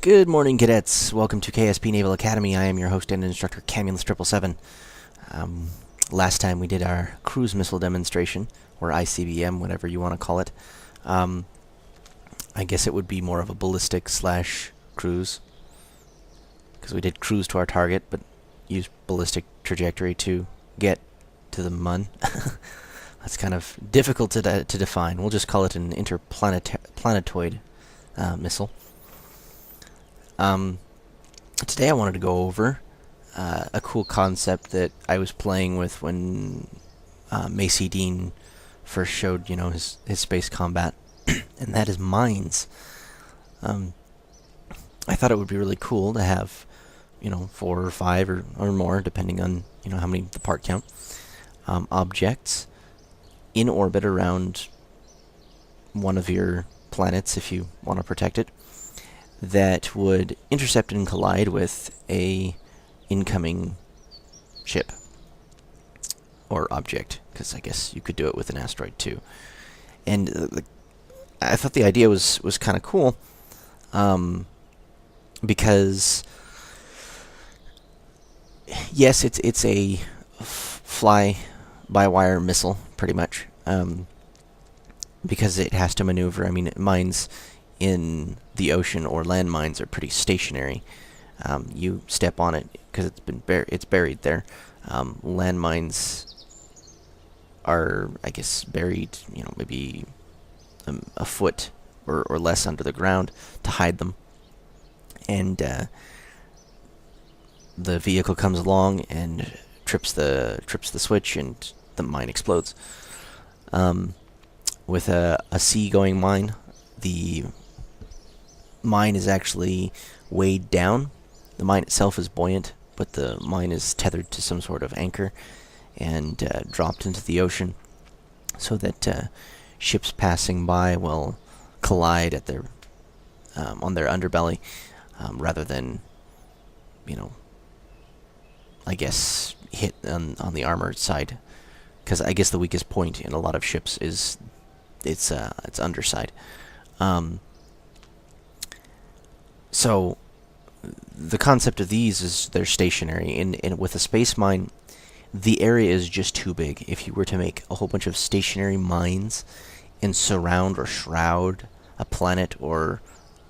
Good morning, cadets. Welcome to KSP Naval Academy. I am your host and instructor, Camulus777. Last time we did our cruise missile demonstration, or ICBM, whatever you want to call it. I guess it would be more of a ballistic slash cruise, because we did cruise to our target, but used ballistic trajectory to get to the mun. That's kind of difficult to define. We'll just call it an interplanetoid missile. Today I wanted to go over a cool concept that I was playing with when Macy Dean first showed, his space combat, and that is mines. I thought it would be really cool to have, 4 or 5 or more, depending on, how many the part count, objects in orbit around one of your planets if you want to protect it, that would intercept and collide with a incoming ship or object, because I guess you could do it with an asteroid too. And I thought the idea was kind of cool, because yes, it's a fly-by-wire missile pretty much, because it has to maneuver. I mean, mines in the ocean or landmines are pretty stationary. You step on it because it's buried there. Landmines are, I guess, buried, maybe a foot or less under the ground to hide them. And the vehicle comes along and trips the switch, and the mine explodes. With a sea-going mine, the mine is actually weighed down. The mine itself is buoyant, but the mine is tethered to some sort of anchor and dropped into the ocean, so that ships passing by will collide at their on their underbelly, rather than, I guess, hit on the armored side. Because I guess the weakest point in a lot of ships is its underside. So the concept of these is they're stationary, and with a space mine, the area is just too big. If you were to make a whole bunch of stationary mines and surround or shroud a planet or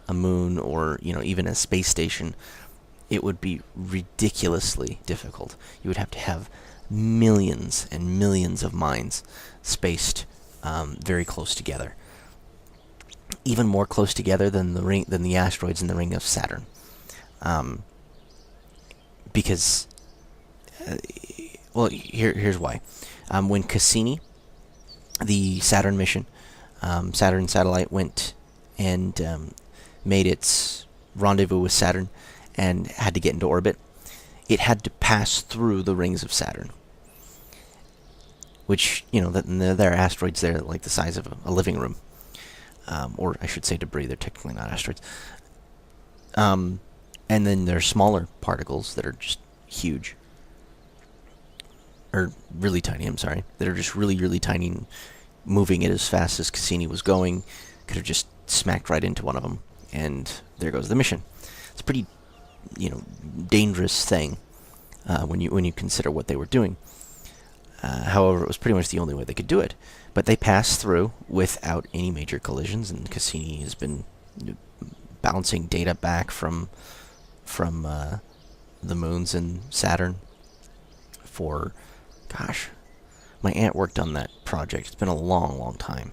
a moon or, even a space station, it would be ridiculously difficult. You would have to have millions and millions of mines spaced very close together. Even more close together than the asteroids in the ring of Saturn, because here's why. When Cassini, the Saturn mission, Saturn satellite, went and made its rendezvous with Saturn and had to get into orbit, it had to pass through the rings of Saturn, which, there are asteroids there like the size of a living room. Or I should say debris. They're technically not asteroids. And then there are smaller particles that are just huge. Or really tiny, I'm sorry. That are just really, really tiny, moving it as fast as Cassini was going. Could have just smacked right into one of them. And there goes the mission. It's a pretty, dangerous thing when you consider what they were doing. However, it was pretty much the only way they could do it. But they passed through without any major collisions, and Cassini has been bouncing data back from the moons and Saturn for, gosh, my aunt worked on that project. It's been a long, long time.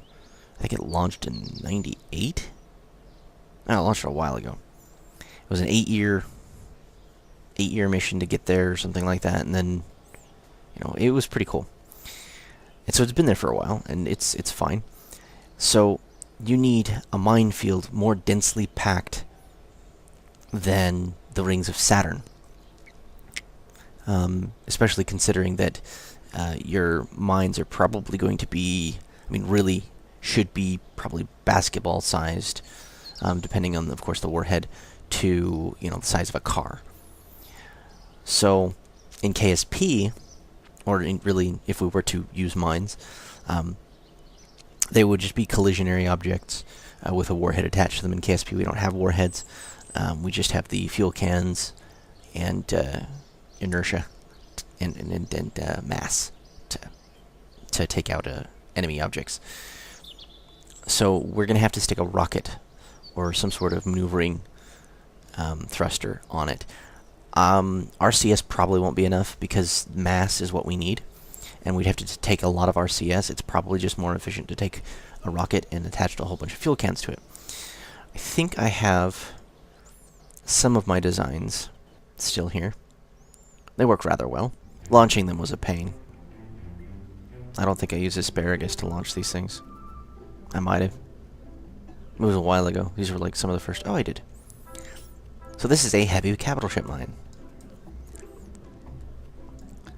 I think it launched in '98. No, it launched a while ago. It was an 8-year mission to get there, or something like that, and then, it was pretty cool. And so it's been there for a while, and it's fine. So you need a minefield more densely packed than the rings of Saturn, especially considering that your mines are probably going to be, really should be probably basketball-sized, depending on, of course, the warhead, to, the size of a car. So in KSP, or really, if we were to use mines, they would just be collisionary objects with a warhead attached to them. In KSP, we don't have warheads. We just have the fuel cans and inertia and mass to take out enemy objects. So we're going to have to stick a rocket or some sort of maneuvering thruster on it. RCS probably won't be enough because mass is what we need, and we'd have to take a lot of RCS. It's probably just more efficient to take a rocket and attach a whole bunch of fuel cans to it. I think I have some of my designs still here. They work rather well. Launching them was a pain. I don't think I used asparagus to launch these things. I might have. It was a while ago. These were like some of the first... Oh, I did. So this is a heavy capital ship mine.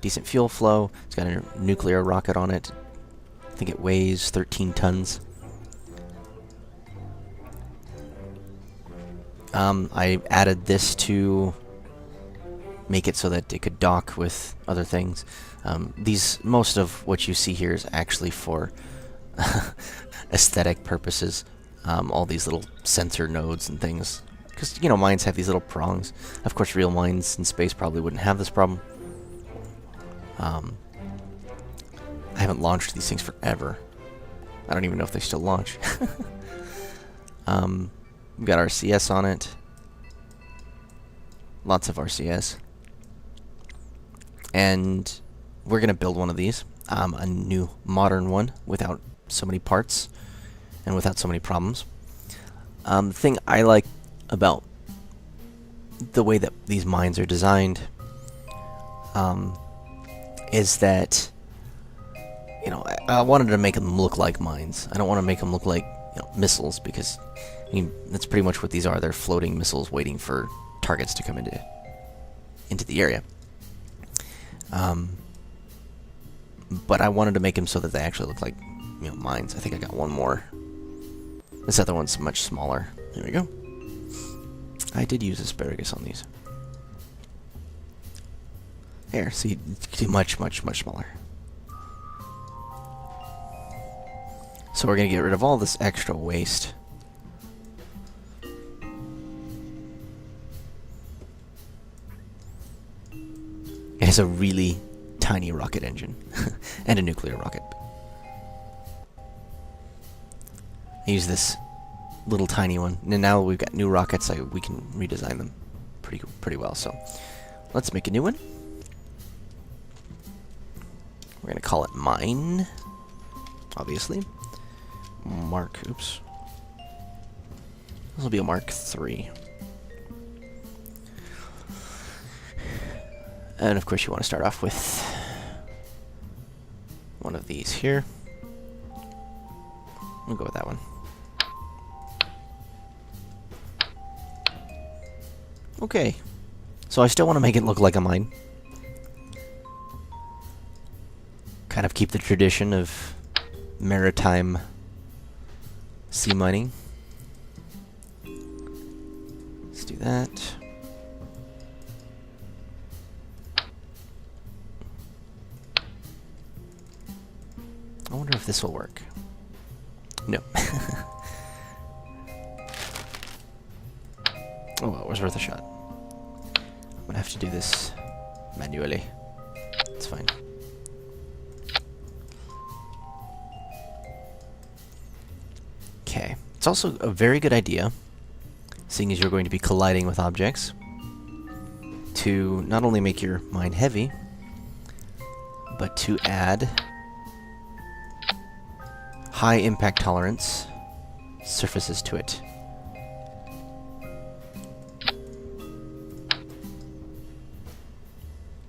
Decent fuel flow. It's got a nuclear rocket on it. I think it weighs 13 tons. I added this to make it so that it could dock with other things. Most of what you see here is actually for aesthetic purposes. All these little sensor nodes and things. Because, you know, mines have these little prongs. Of course, real mines in space probably wouldn't have this problem. I haven't launched these things forever. I don't even know if they still launch. We've got RCS on it. Lots of RCS. And we're going to build one of these. A new modern one without so many parts and without so many problems. The thing I like about the way that these mines are designed is that, you know, I wanted to make them look like mines. I don't want to make them look like, you know, missiles, because I mean, that's pretty much what these are. They're floating missiles waiting for targets to come into the area. But I wanted to make them so that they actually look like, you know, mines. I think I got one more. This other one's much smaller. There we go. I did use asparagus on these. There, see, much, much, much smaller. So we're going to get rid of all this extra waste. It has a really tiny rocket engine and a nuclear rocket. I use this little tiny one, and now we've got new rockets. We can redesign them pretty well. So let's make a new one. We're gonna call it Mine, obviously. Oops. This will be a Mark III. And of course you want to start off with one of these here. We'll go with that one. Okay. So I still want to make it look like a mine. Kind of keep the tradition of maritime sea mining. Let's do that. I wonder if this will work. No. Oh well, it was worth a shot. I'm gonna have to do this manually. It's fine. Okay. It's also a very good idea, seeing as you're going to be colliding with objects, to not only make your mine heavy, but to add high impact tolerance surfaces to it.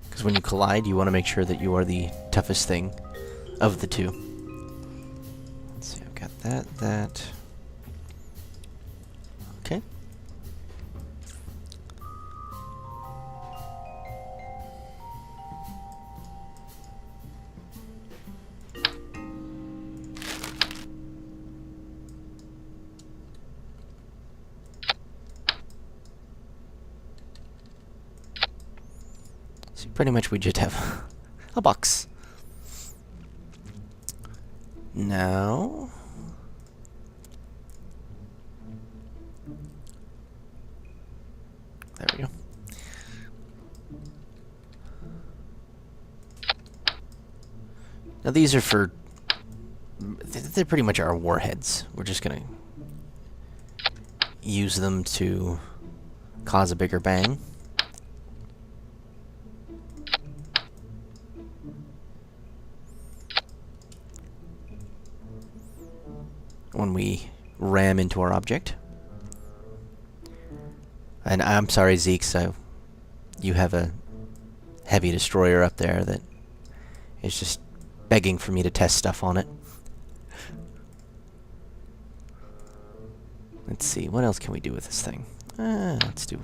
Because when you collide, you want to make sure that you are the toughest thing of the two. Let's see, I've got that. Okay. So pretty much we just have a box. Now, There we go. Now these are for... They're pretty much our warheads. We're just gonna use them to cause a bigger bang. When we ram into our object. And I'm sorry, Zeke, so you have a heavy destroyer up there that is just begging for me to test stuff on it. Let's see, what else can we do with this thing? Let's do...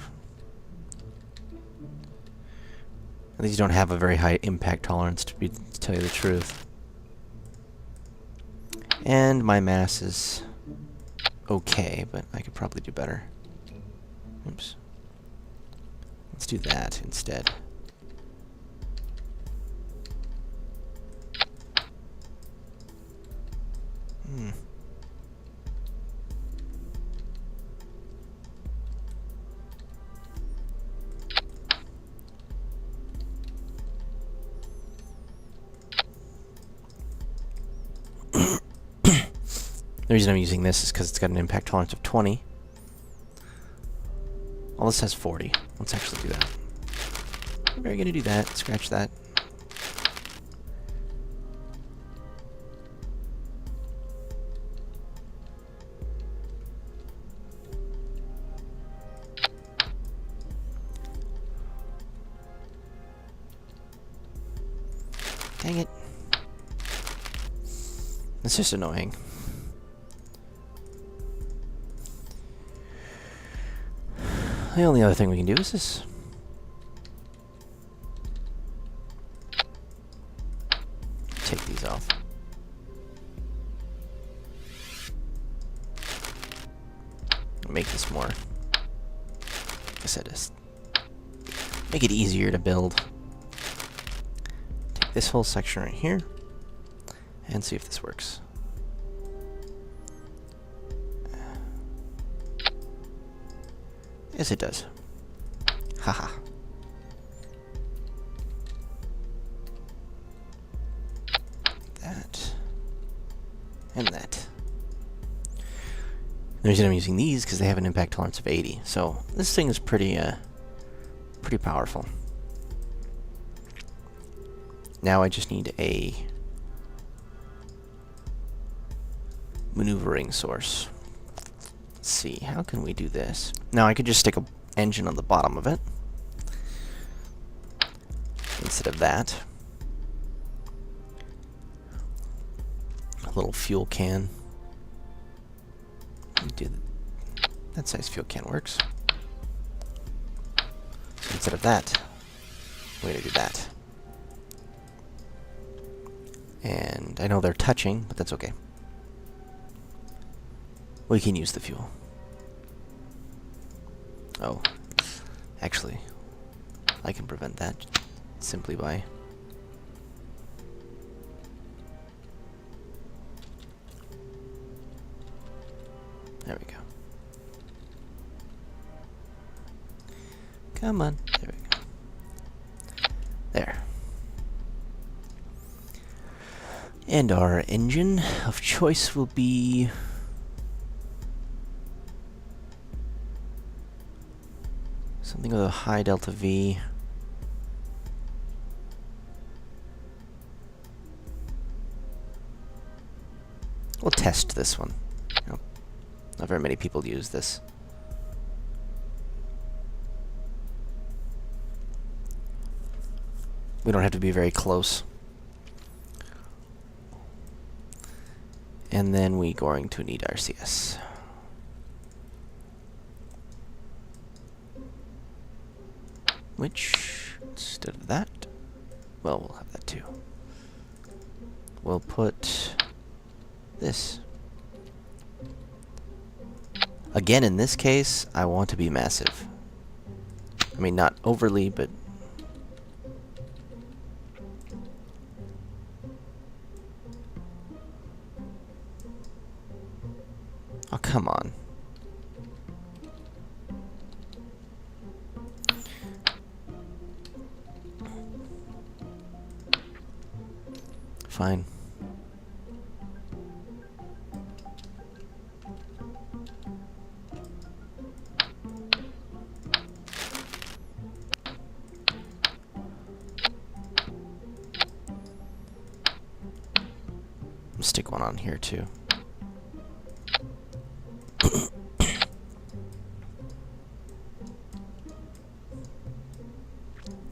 These don't have a very high impact tolerance, to tell you the truth. And my mass is okay, but I could probably do better. Oops. Let's do that instead. The reason I'm using this is because it's got an impact tolerance of 20. Well, this has 40. Let's actually do that. We're going to do that. Scratch that. Dang it. That's just annoying. The only other thing we can do is this. Take these off. Make this more, like I said, just make it easier to build. Take this whole section right here and see if this works. Yes, it does. Haha. That. And that. The reason I'm using these because they have an impact tolerance of 80. So this thing is pretty powerful. Now I just need a maneuvering source. Let's see, how can we do this? Now I could just stick an engine on the bottom of it instead of that. A little fuel can. That size fuel can works. So instead of that, we're going to do that. And I know they're touching, but that's okay. We can use the fuel. Oh, actually, I can prevent that simply by... There we go. Come on. There we go. There. And our engine of choice will be... something with a high delta V. We'll test this one. You know, not very many people use this. We don't have to be very close. And then we're going to need RCS. Which, instead of that, well, we'll have that too. We'll put this. Again, in this case, I want to be massive. I mean, not overly, but... Oh, come on. fine. Stick one on here too.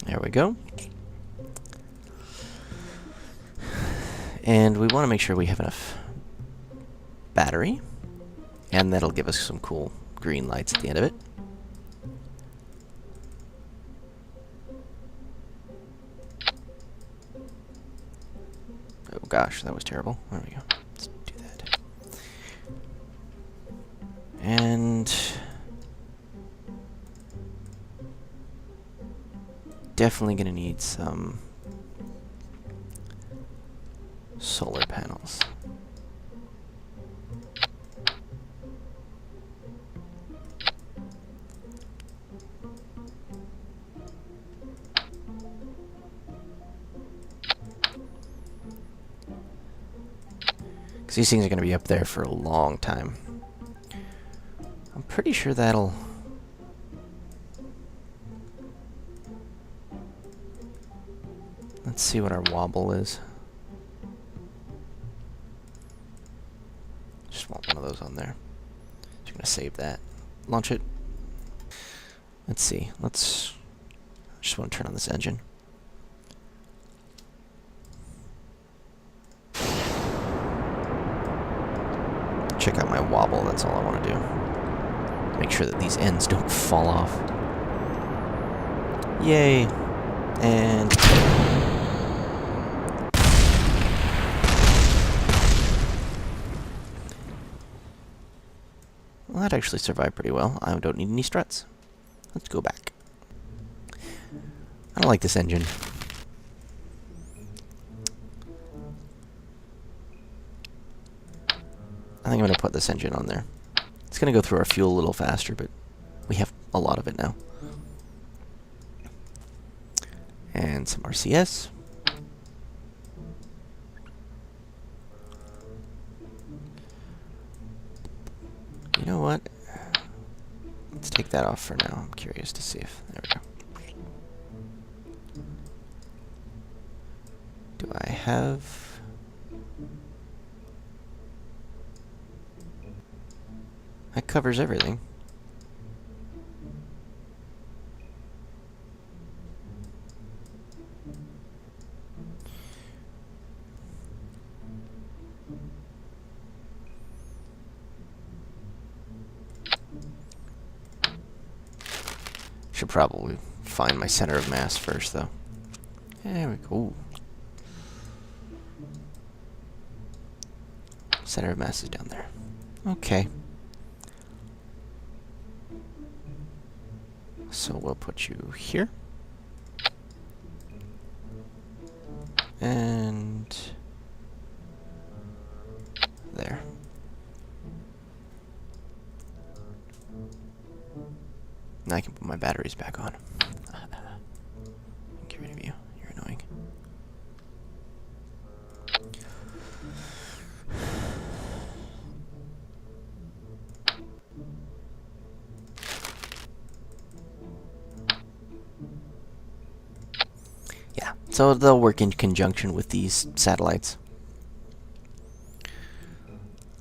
There we go. And we want to make sure we have enough battery, and that'll give us some cool green lights at the end of it. Oh gosh, that was terrible. There we go. Let's do that. And definitely gonna need some solar panels. Because these things are going to be up there for a long time. I'm pretty sure that'll... Let's see what our wobble is. Just want one of those on there. Just going to save that. Launch it. Let's see. Let's... just want to turn on this engine. Check out my wobble, that's all I want to do. Make sure that these ends don't fall off. Yay! And... well, that actually survived pretty well. I don't need any struts. Let's go back. I don't like this engine. I think I'm going to put this engine on there. It's going to go through our fuel a little faster, but we have a lot of it now. And some RCS. You know what? Let's take that off for now. I'm curious to see if... there we go. Do I have... that covers everything. Should probably find my center of mass first, though. There we go. Center of mass is down there. Okay. So we'll put you here. And there. Now I can put my batteries back on. Get rid of you. You're annoying. Yeah, so they'll work in conjunction with these satellites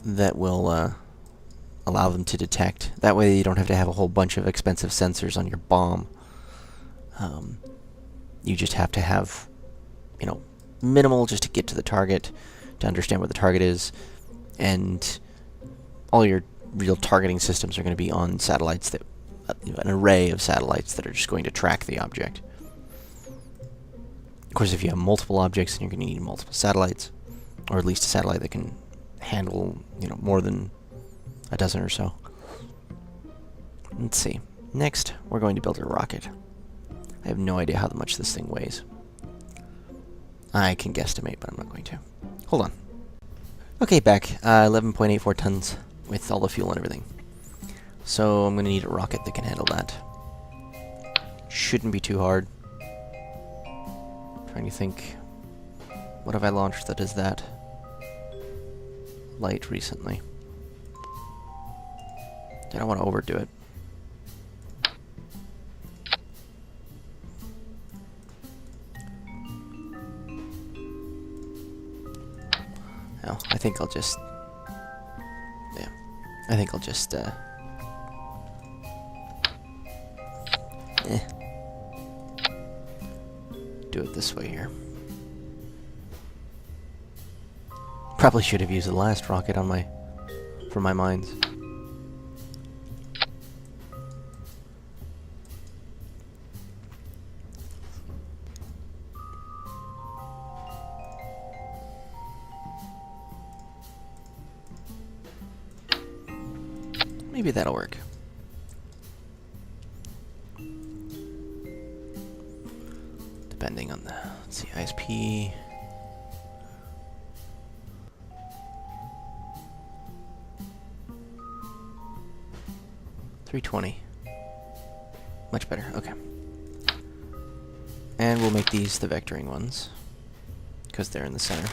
that will allow them to detect. That way you don't have to have a whole bunch of expensive sensors on your bomb. You just have to have, you know, minimal just to get to the target, to understand where the target is, and all your real targeting systems are going to be on satellites that, an array of satellites that are just going to track the object. Of course, if you have multiple objects, then you're going to need multiple satellites, or at least a satellite that can handle, you know, more than a dozen or so. Let's see. Next, we're going to build a rocket. I have no idea how much this thing weighs. I can guesstimate, but I'm not going to. Hold on. Okay, back. 11.84 tons with all the fuel and everything. So I'm going to need a rocket that can handle that. Shouldn't be too hard. Trying to think What have I launched that is that light recently? I don't want to overdo it. No, I think I'll just... Yeah. I think I'll just, do it this way here. Probably should have used the last rocket on my... for my mines. Maybe that'll work. Depending on the... let's see, ISP... 320. Much better, okay. And we'll make these the vectoring ones, because they're in the center.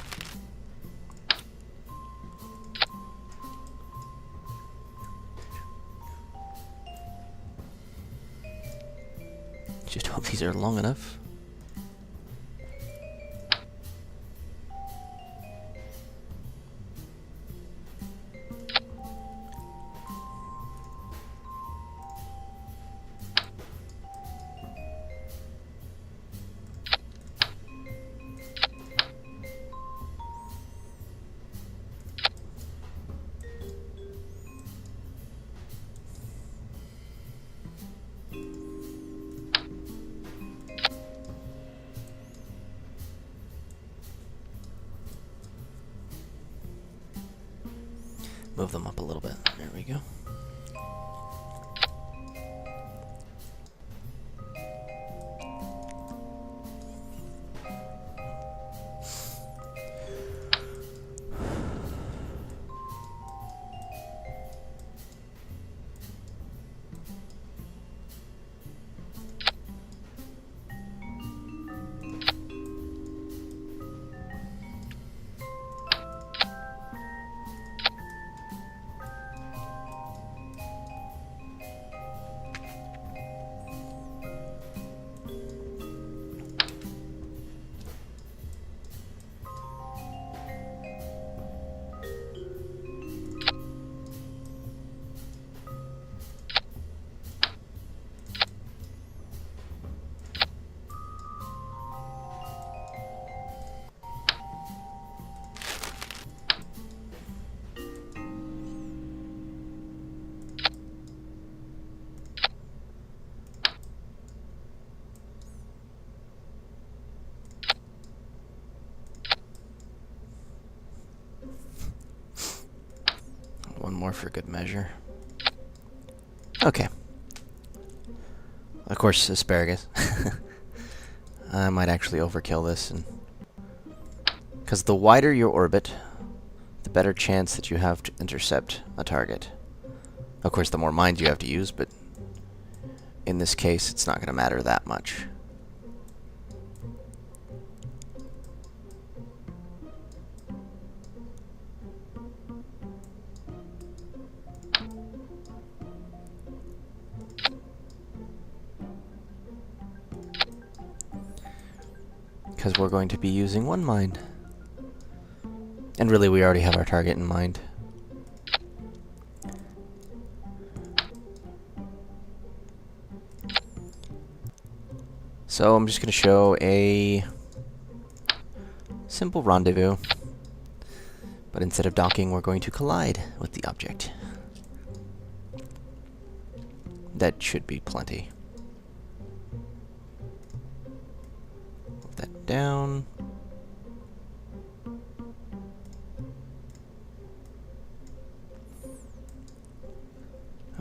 Just hope these are long enough. Move them up a little bit. There we go. One more for good measure. Okay. Of course, asparagus. I might actually overkill this, and because the wider your orbit, the better chance that you have to intercept a target. Of course, the more mines you have to use, but in this case, it's not going to matter that much. Because we're going to be using one mine. And really, we already have our target in mind. So I'm just going to show a simple rendezvous. But instead of docking, we're going to collide with the object. That should be plenty. Move that down.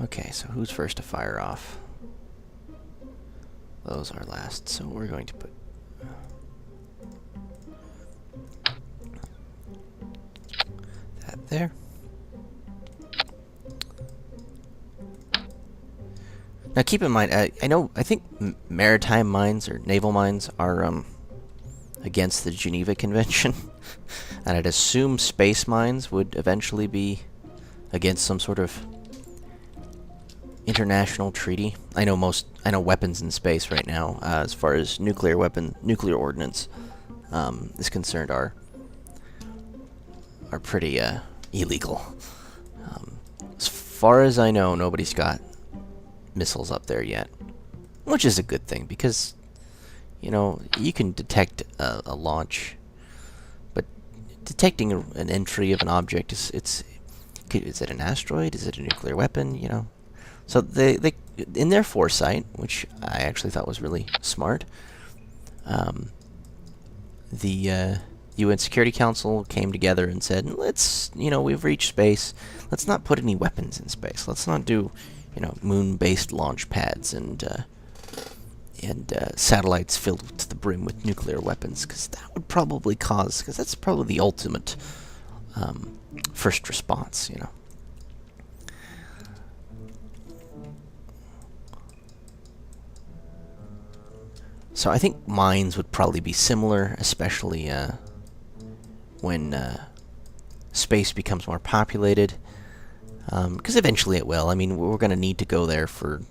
Okay, so who's first to fire off? Those are last, so we're going to put... that there. Now keep in mind, I think maritime mines or naval mines are against the Geneva Convention. And I'd assume space mines would eventually be against some sort of international treaty. I know weapons in space right now, as far as nuclear ordnance is concerned, are pretty illegal. As far as I know, nobody's got missiles up there yet, which is a good thing, because you can detect a launch, but detecting an entry of an object is it an asteroid? Is it a nuclear weapon? So they in their foresight, which I actually thought was really smart, the UN Security Council came together and said, let's, we've reached space. Let's not put any weapons in space. Let's not do, moon-based launch pads and satellites filled to the brim with nuclear weapons, because that would probably because that's probably the ultimate first response, So I think mines would probably be similar, especially when space becomes more populated, because eventually it will. I mean, we're going to need to go there for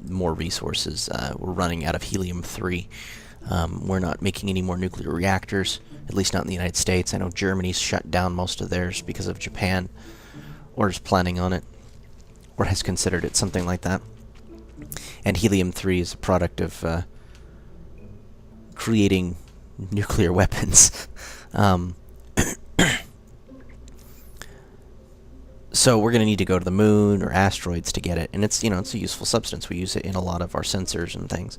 more resources. We're running out of helium-3. We're not making any more nuclear reactors, at least not in the United States. I know Germany's shut down most of theirs because of Japan, or is planning on it, or has considered it, something like that. And helium-3 is a product of creating nuclear weapons. So we're going to need to go to the moon or asteroids to get it, and it's it's a useful substance. We use it in a lot of our sensors and things.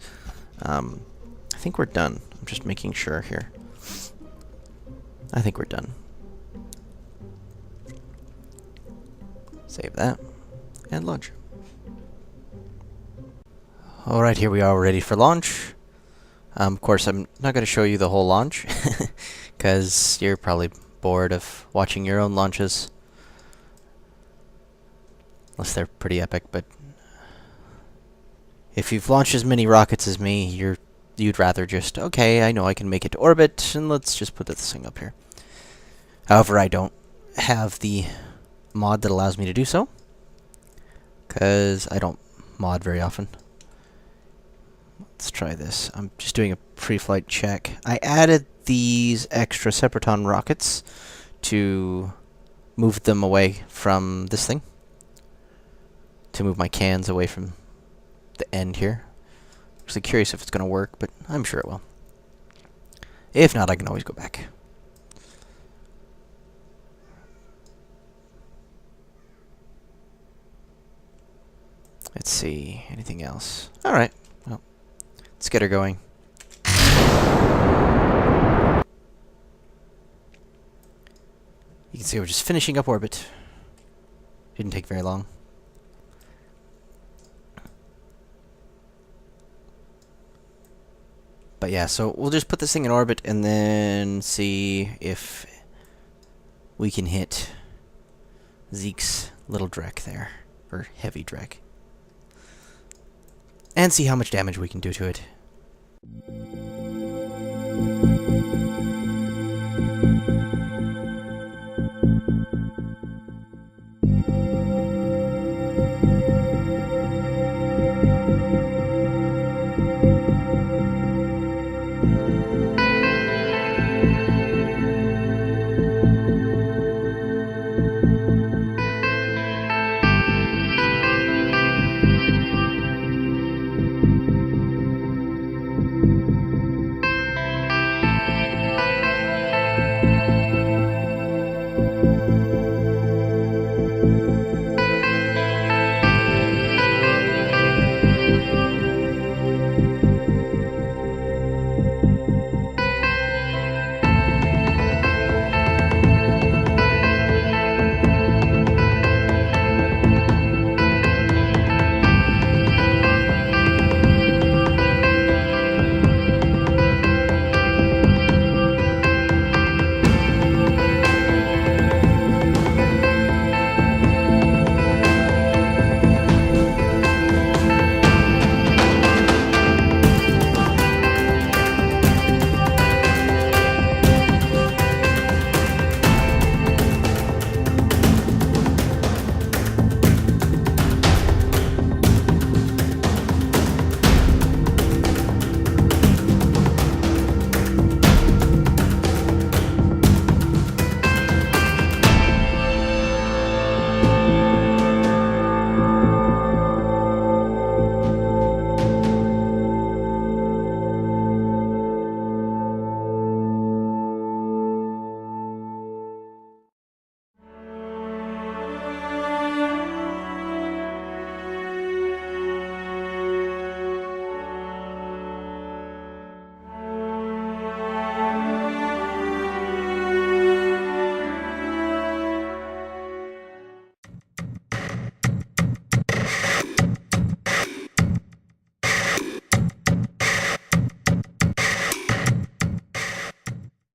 I think we're done. I'm just making sure here. I think we're done. Save that and launch. All right, here we are, ready for launch. Of course, I'm not going to show you the whole launch, because you're probably bored of watching your own launches. Unless they're pretty epic, but if you've launched as many rockets as me, you'd rather just, okay, I know I can make it to orbit, and let's just put this thing up here. However, I don't have the mod that allows me to do so, because I don't mod very often. Let's try this. I'm just doing a pre-flight check. I added these extra Separaton rockets to move them away from this thing, to move my cans away from the end here. I'm actually curious if it's going to work, but I'm sure it will. If not, I can always go back. Let's see, anything else? Alright, well, let's get her going. You can see we're just finishing up orbit. Didn't take very long. But yeah, so we'll just put this thing in orbit and then see if we can hit Zeke's little Drek there, or heavy Drek, and see how much damage we can do to it.